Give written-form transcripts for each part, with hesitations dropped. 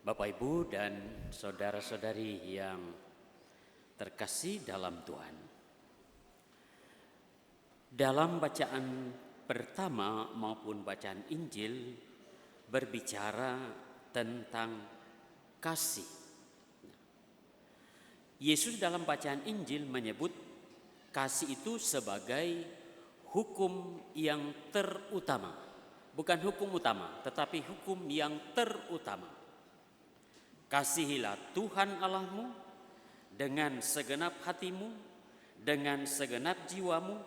Bapak, Ibu, dan saudara-saudari yang terkasih dalam Tuhan. Dalam bacaan pertama maupun bacaan Injil berbicara tentang kasih. Yesus dalam bacaan Injil menyebut kasih itu sebagai hukum yang terutama. Bukan hukum utama, tetapi hukum yang terutama. Kasihilah Tuhan Allahmu dengan segenap hatimu, dengan segenap jiwamu,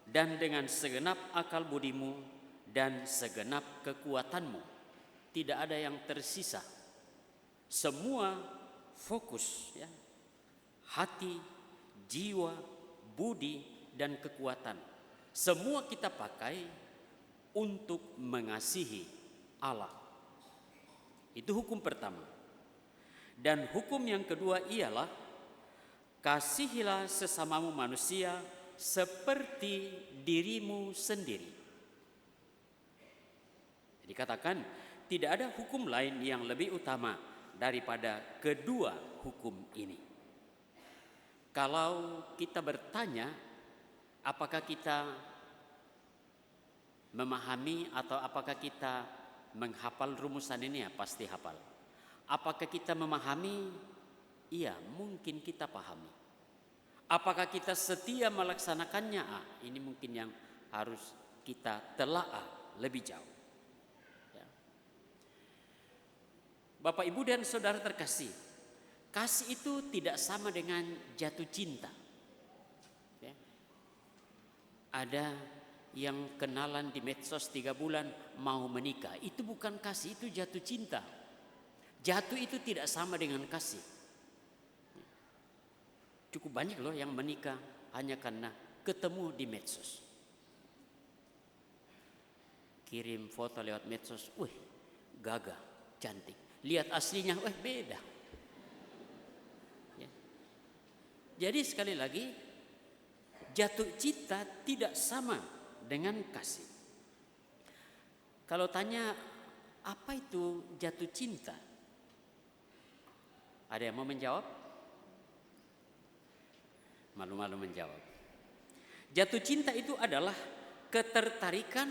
dan dengan segenap akal budimu, dan segenap kekuatanmu. Tidak ada yang tersisa. Semua fokus, ya, hati, jiwa, budi, dan kekuatan. Semua kita pakai untuk mengasihi Allah. Itu hukum pertama. Dan hukum yang kedua ialah kasihilah sesamamu manusia seperti dirimu sendiri. Dikatakan tidak ada hukum lain yang lebih utama daripada kedua hukum ini. Kalau kita bertanya apakah kita memahami atau apakah kita menghafal rumusan ini, ya pasti hafal. Apakah kita memahami? Iya, mungkin kita pahami. Apakah kita setia melaksanakannya? Ini mungkin yang harus kita telaah lebih jauh. Ya. Bapak, Ibu, dan saudara terkasih, kasih itu tidak sama dengan jatuh cinta. Ya. Ada yang kenalan di medsos 3 bulan mau menikah, itu bukan kasih, itu jatuh cinta. Jatuh itu tidak sama dengan kasih. Cukup banyak loh yang menikah hanya karena ketemu di medsos. Kirim foto lewat medsos, wih gagah, cantik. Lihat aslinya, wih beda. Ya. Jadi sekali lagi, jatuh cinta tidak sama dengan kasih. Kalau tanya apa itu jatuh cinta? Ada yang mau menjawab? Malu-malu menjawab. Jatuh cinta itu adalah ketertarikan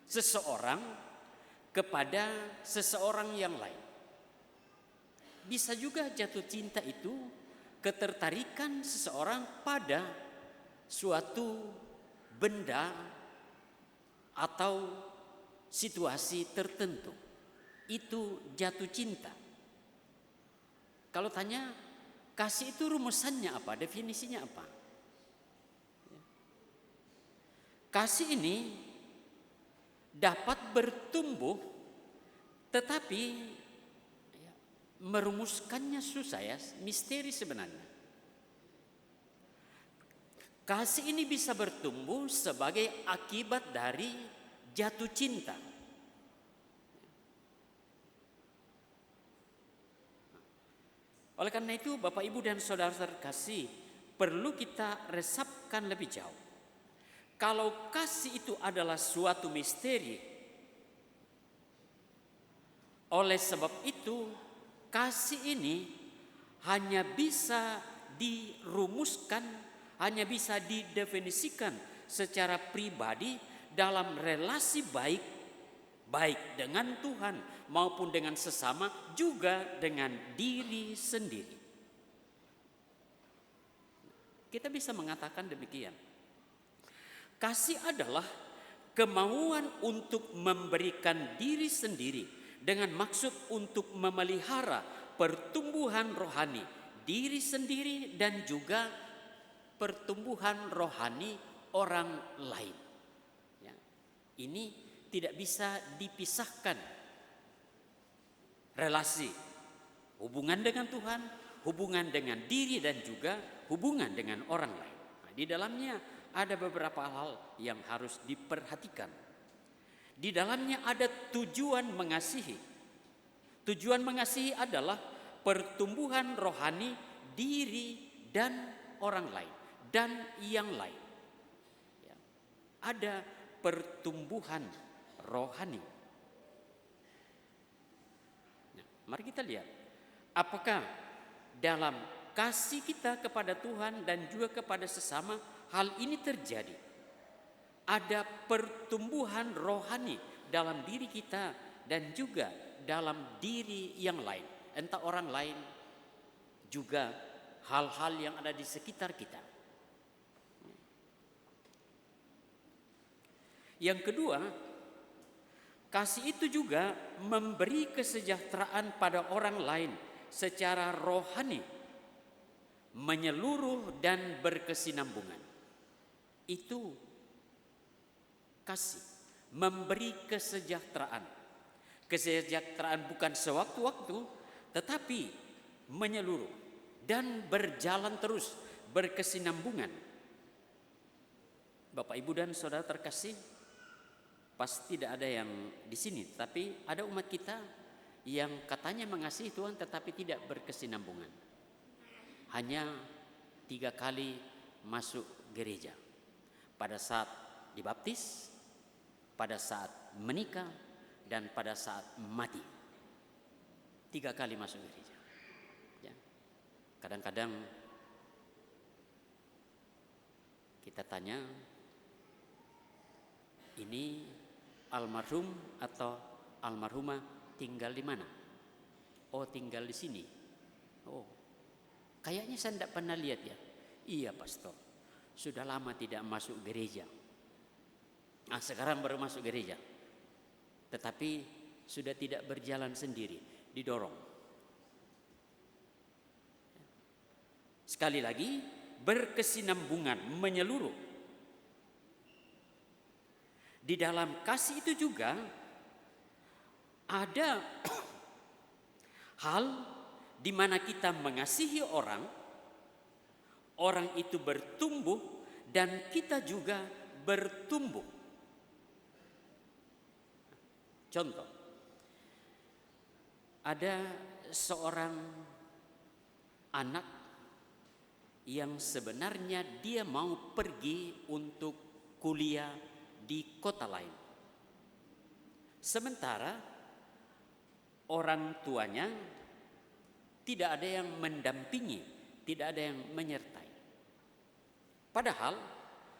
seseorang kepada seseorang yang lain. Bisa juga jatuh cinta itu ketertarikan seseorang pada suatu benda atau situasi tertentu. Itu jatuh cinta. Kalau tanya kasih itu rumusannya apa, definisinya apa? Kasih ini dapat bertumbuh, tetapi merumuskannya susah, ya, misteri sebenarnya. Kasih ini bisa bertumbuh sebagai akibat dari jatuh cinta. Oleh karena itu, Bapak, Ibu, dan saudara terkasih, perlu kita resapkan lebih jauh. Kalau kasih itu adalah suatu misteri, oleh sebab itu kasih ini hanya bisa dirumuskan, hanya bisa didefinisikan secara pribadi dalam relasi baik dengan Tuhan maupun dengan sesama, juga dengan diri sendiri. Kita bisa mengatakan demikian. Kasih adalah kemauan untuk memberikan diri sendiri dengan maksud untuk memelihara pertumbuhan rohani diri sendiri dan juga pertumbuhan rohani orang lain. Ya. Ini tidak bisa dipisahkan. Relasi hubungan dengan Tuhan, hubungan dengan diri, dan juga hubungan dengan orang lain. Nah, di dalamnya ada beberapa hal yang harus diperhatikan. Di dalamnya ada tujuan mengasihi. Tujuan mengasihi adalah pertumbuhan rohani diri dan orang lain dan yang lain. Ya. Ada pertumbuhan rohani. Nah, Mari kita lihat, apakah dalam kasih kita kepada Tuhan dan juga kepada sesama hal ini terjadi. Ada pertumbuhan rohani dalam diri kita dan juga dalam diri yang lain. Entah orang lain, juga hal-hal yang ada di sekitar kita. Yang kedua, kasih itu juga memberi kesejahteraan pada orang lain secara rohani, menyeluruh dan berkesinambungan. Itu kasih, memberi kesejahteraan. Kesejahteraan bukan sewaktu-waktu, tetapi menyeluruh dan berjalan terus, berkesinambungan. Bapak, Ibu dan Saudara terkasih, pasti tidak ada yang di sini, tapi ada umat kita yang katanya mengasihi Tuhan tetapi tidak berkesinambungan. Hanya 3 kali masuk gereja. Pada saat dibaptis, pada saat menikah, dan pada saat mati. 3 kali masuk gereja. Ya. Kadang-kadang kita tanya, ini almarhum atau almarhumah tinggal di mana? Oh, tinggal di sini. Oh, kayaknya saya tidak pernah lihat ya. Iya pastor, sudah lama tidak masuk gereja. Sekarang baru masuk gereja. Tetapi sudah tidak berjalan sendiri, didorong. Sekali lagi, berkesinambungan, menyeluruh. Di dalam kasih itu juga ada hal di mana kita mengasihi orang, orang itu bertumbuh dan kita juga bertumbuh. Contoh, ada seorang anak yang sebenarnya dia mau pergi untuk kuliah di kota lain. Sementara orang tuanya tidak ada yang mendampingi, tidak ada yang menyertai. Padahal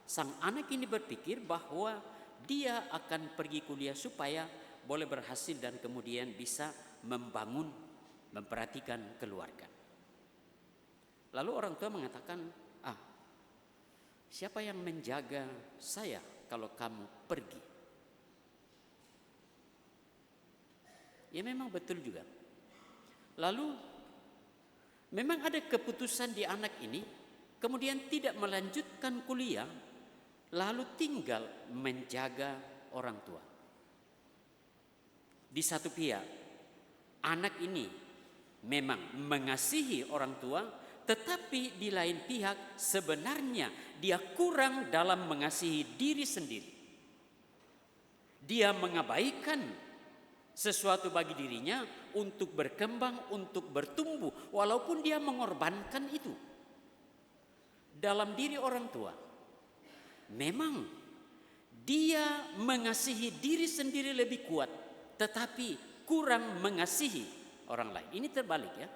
sang anak ini berpikir bahwa dia akan pergi kuliah supaya boleh berhasil dan kemudian bisa membangun, memperhatikan keluarga. Lalu orang tua mengatakan, siapa yang menjaga saya kalau kamu pergi? Ya memang betul juga. Lalu memang ada keputusan di anak ini, kemudian tidak melanjutkan kuliah, lalu tinggal menjaga orang tua. Di satu pihak, anak ini memang mengasihi orang tua, tetapi di lain pihak sebenarnya dia kurang dalam mengasihi diri sendiri. Dia mengabaikan sesuatu bagi dirinya untuk berkembang, untuk bertumbuh, walaupun dia mengorbankan itu dalam diri orang tua. Memang dia mengasihi diri sendiri lebih kuat, tetapi kurang mengasihi orang lain. Ini terbalik ya.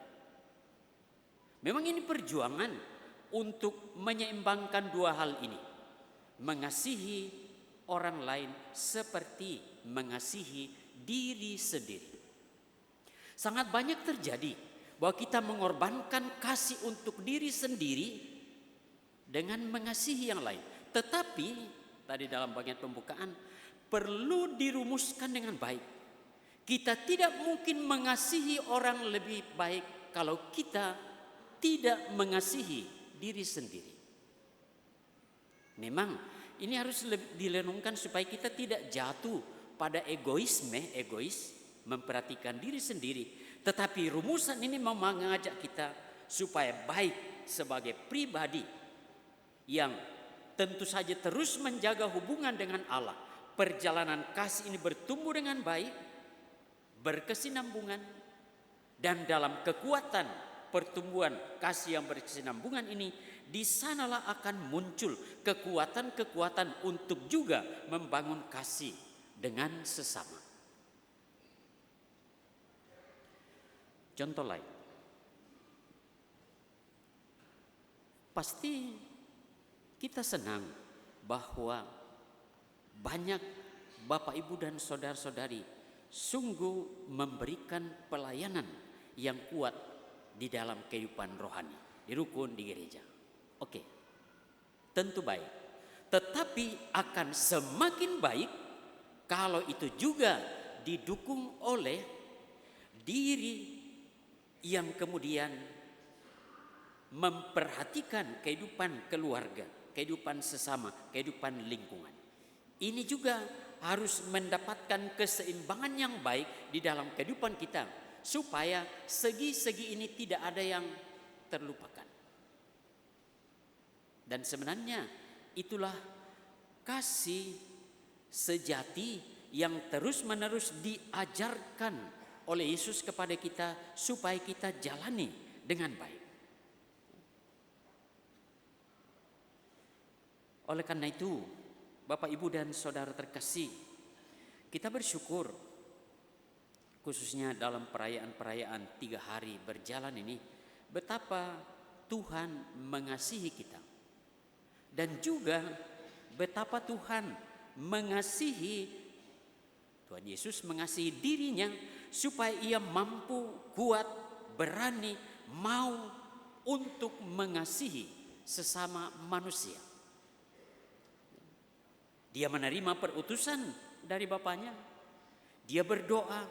Memang ini perjuangan untuk menyeimbangkan dua hal ini. Mengasihi orang lain seperti mengasihi diri sendiri. Sangat banyak terjadi bahwa kita mengorbankan kasih untuk diri sendiri dengan mengasihi yang lain. Tetapi tadi dalam bagian pembukaan perlu dirumuskan dengan baik. Kita tidak mungkin mengasihi orang lebih baik kalau kita tidak mengasihi diri sendiri. Memang ini harus direnungkan supaya kita tidak jatuh pada egois memperhatikan diri sendiri. Tetapi rumusan ini mau mengajak kita supaya baik sebagai pribadi yang tentu saja terus menjaga hubungan dengan Allah. Perjalanan kasih ini bertumbuh dengan baik, berkesinambungan, dan dalam kekuatan pertumbuhan kasih yang berkesinambungan ini, di sanalah akan muncul kekuatan-kekuatan untuk juga membangun kasih dengan sesama. Contoh lain, pasti kita senang bahwa banyak Bapak, Ibu, dan saudara-saudari sungguh memberikan pelayanan yang kuat di dalam kehidupan rohani, di rukun, di gereja. Oke, tentu baik. Tetapi akan semakin baik kalau itu juga didukung oleh diri yang kemudian memperhatikan kehidupan keluarga, kehidupan sesama, kehidupan lingkungan. Ini juga harus mendapatkan keseimbangan yang baik di dalam kehidupan kita, supaya segi-segi ini tidak ada yang terlupakan. Dan sebenarnya itulah kasih sejati yang terus-menerus diajarkan oleh Yesus kepada kita, supaya kita jalani dengan baik. Oleh karena itu, Bapak, Ibu, dan saudara terkasih, kita bersyukur khususnya dalam perayaan-perayaan 3 hari berjalan ini, betapa Tuhan mengasihi kita, dan juga betapa Tuhan Tuhan Yesus mengasihi dirinya, supaya ia mampu, kuat, berani, mau untuk mengasihi sesama manusia. Dia menerima perutusan dari Bapaknya. Dia berdoa,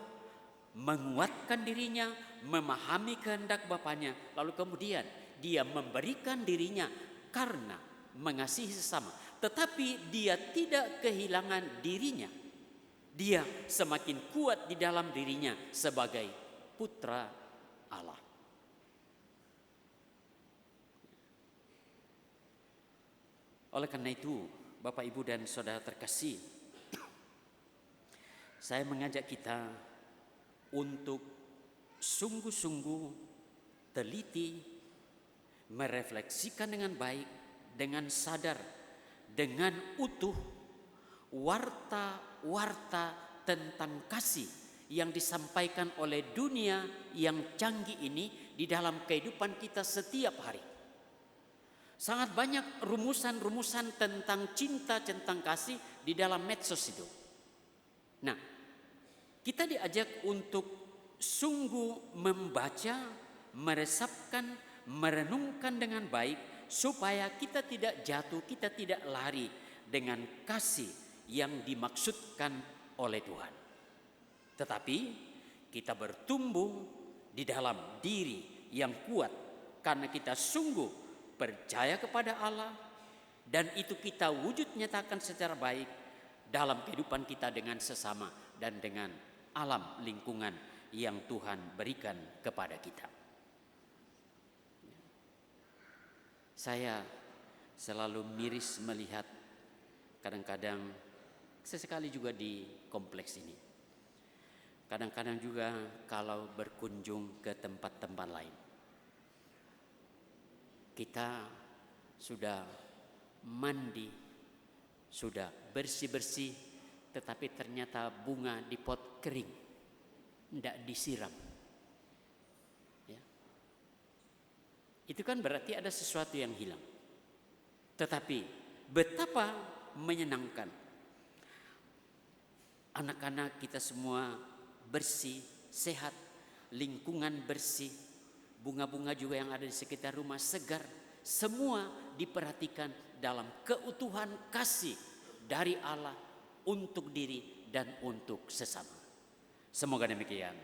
menguatkan dirinya, memahami kehendak Bapaknya. Lalu kemudian dia memberikan dirinya karena mengasihi sesama. Tetapi dia tidak kehilangan dirinya. Dia semakin kuat di dalam dirinya sebagai putra Allah. Oleh karena itu, Bapak, Ibu, dan saudara terkasih, saya mengajak kita untuk sungguh-sungguh teliti, merefleksikan dengan baik, dengan sadar, dengan utuh warta-warta tentang kasih yang disampaikan oleh dunia yang canggih ini di dalam kehidupan kita setiap hari. Sangat banyak rumusan-rumusan tentang cinta, tentang kasih di dalam medsos itu. Nah, kita diajak untuk sungguh membaca, meresapkan, merenungkan dengan baik, supaya kita tidak jatuh, kita tidak lari dengan kasih yang dimaksudkan oleh Tuhan. Tetapi kita bertumbuh di dalam diri yang kuat, karena kita sungguh percaya kepada Allah, dan itu kita wujud nyatakan secara baik dalam kehidupan kita dengan sesama dan dengan alam lingkungan yang Tuhan berikan kepada kita. Saya selalu miris melihat kadang-kadang, sesekali juga di kompleks ini, kadang-kadang juga kalau berkunjung ke tempat-tempat lain, kita sudah mandi, sudah bersih-bersih, tetapi ternyata bunga di pot kering, tidak disiram. Ya. Itu kan berarti ada sesuatu yang hilang. Tetapi betapa menyenangkan, anak-anak kita semua bersih, sehat, lingkungan bersih, bunga-bunga juga yang ada di sekitar rumah segar, semua diperhatikan dalam keutuhan kasih dari Allah untuk diri dan untuk sesama. Semoga demikian.